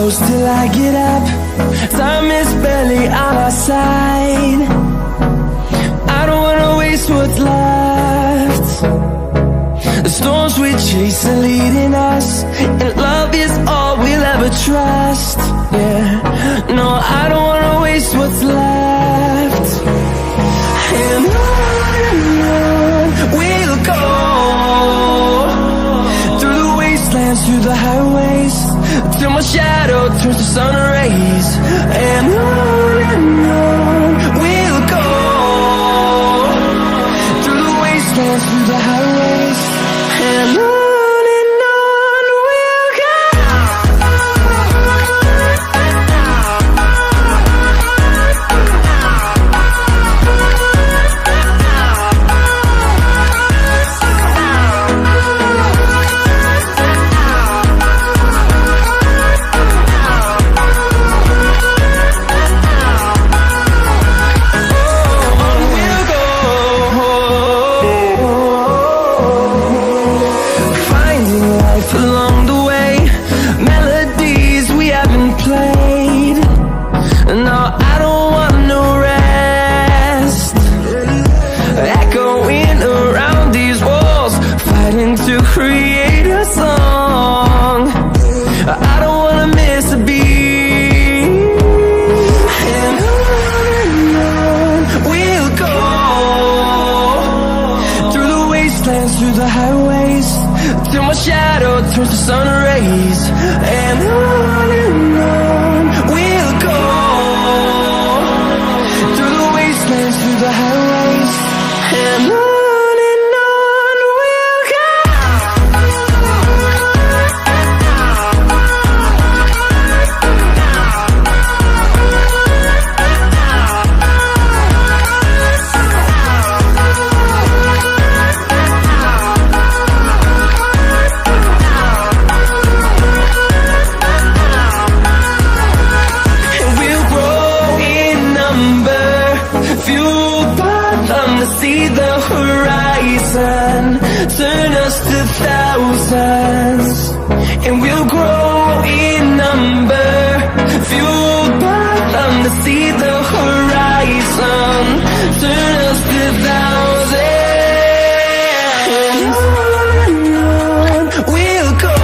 close till I get up. Time is barely on our side. I don't wanna waste what's left. The storms we chase are leading us, and love is all we'll ever trust. Yeah, no, I don't wanna waste what's left. And on we'll go, through the wastelands, through the highways, till my shadow turns to sun rays. And on we'll go, through the wastelands, through the highways, and on we'll go. To create a song, I don't wanna miss a beat. And on we'll go, through the wastelands, through the highways, till my shadow turns to sun rays. And on we'll go, through the wastelands, through the highways, and on. See the horizon, turn us to thousands, and we'll grow in number, fueled by them to see the horizon, turn us to thousands. And on we'll go,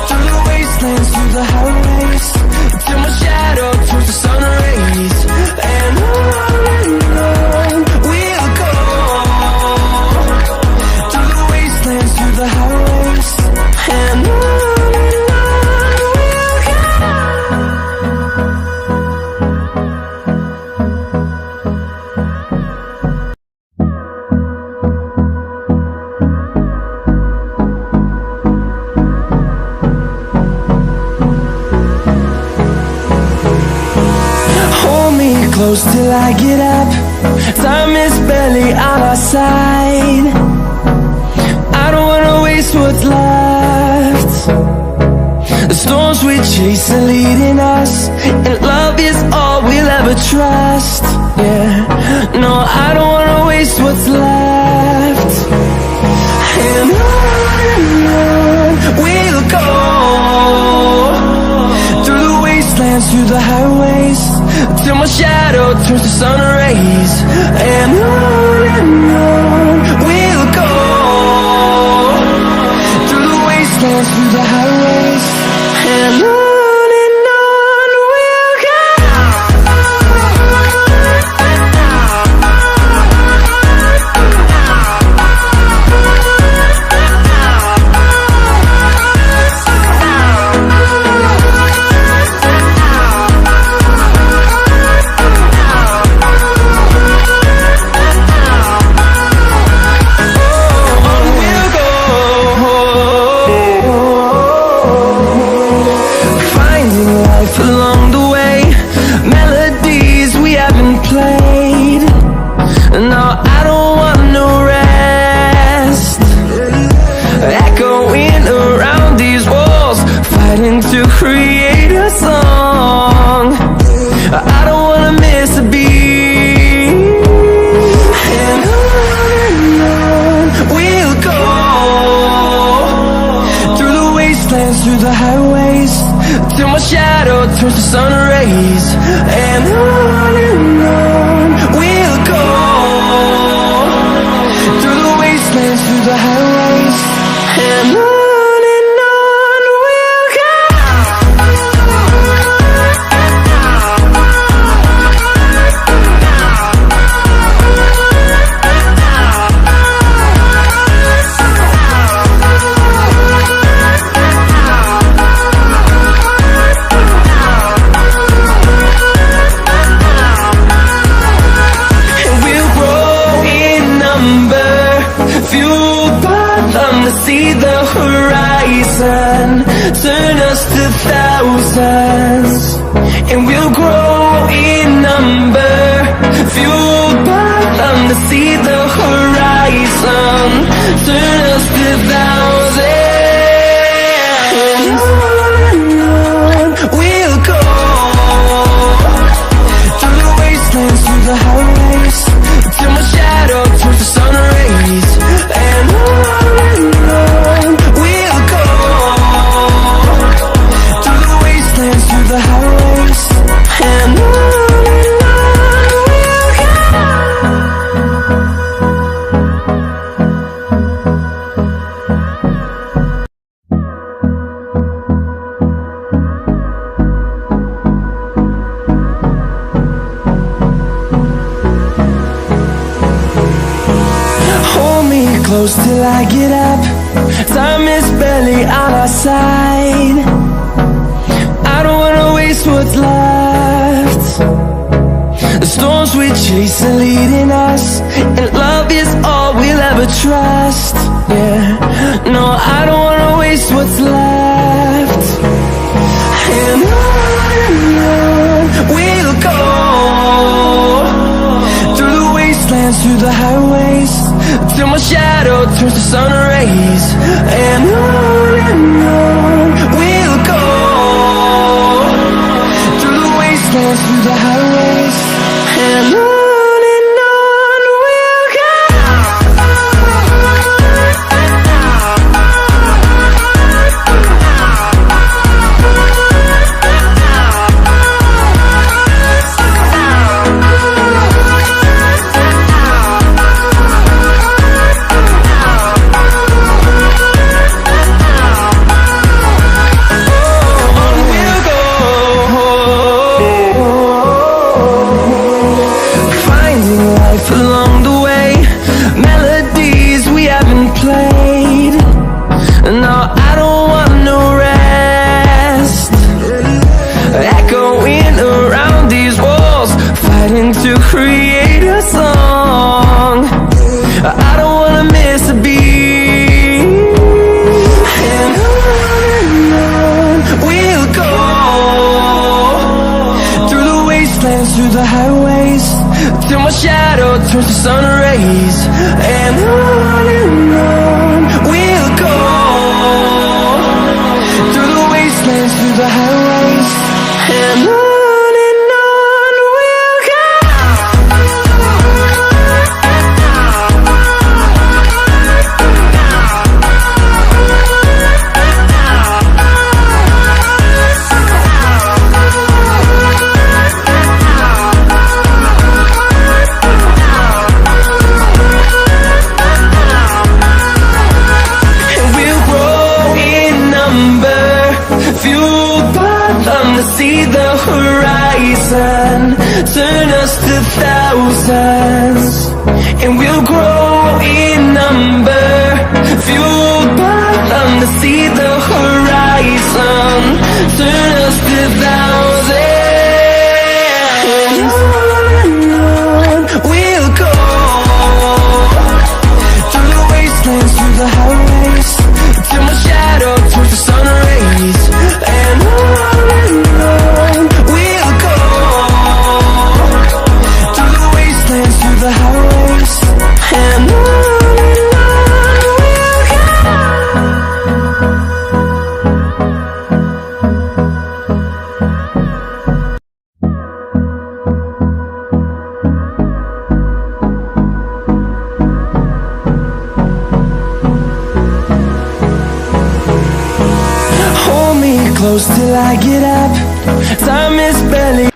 through the wastelands, through the highways, till my shadow turns to sun rays. And on we'll go, through the wastelands, through the highways, and on we'll go. Hold me close till I get up. Time is barely on our side. I don't wanna waste what's left. The storms we chase are leading us, and love is all we'll ever trust. Yeah, no, I don't wanna waste what's left. And on we'll go, through the wastelands, through the highways, till my shadow turns to sun rays. And on we'll go, through the wastelands, through the highways, and on. To create a song, I don't wanna miss a beat. And on we'll go, through the wastelands, through the highways, till my shadow turns to sun rays. And on we'll go, through the wastelands, through the highways. And on we'll go. See the horizon, turn us to thousands, and we'll grow in number, fueled by them to see the horizon, turn us to thousands. And on we'll go, through the wastelands, through the highways, till my shadow turns to sun rays. And on we'll go, through the wastelands, through the highways. And on we'll close till I get up. Time is barely on our side. I don't wanna waste what's left. The storms we chase are leading us, and love is all we'll ever trust. Yeah, no, I don't wanna waste what's left. And on we'll go, through the wastelands, through the highways, till my shadow turns to sun rays. And on we'll go, through the wastelands, through the highways. And on we'll go. Along the way, melodies we haven't played. No, I don't want no rest. Echoing around these walls, fighting to create a song. I don't wanna miss a beat. And on we'll go, through the wastelands, through the highways, till my shadow turns to sun rays. And on we'll go, through the wastelands, through the highways. And on we'll go. See the horizon, turn us to thousands, and we'll grow in number, fueled by them to see the horizon, turn us to thousands. And on we'll go, through the wastelands, through the highways, till my shadow turns to sun rays. And on we'll go, through the wastelands, through the highways. And on we'll go. close till I get up. Time is barely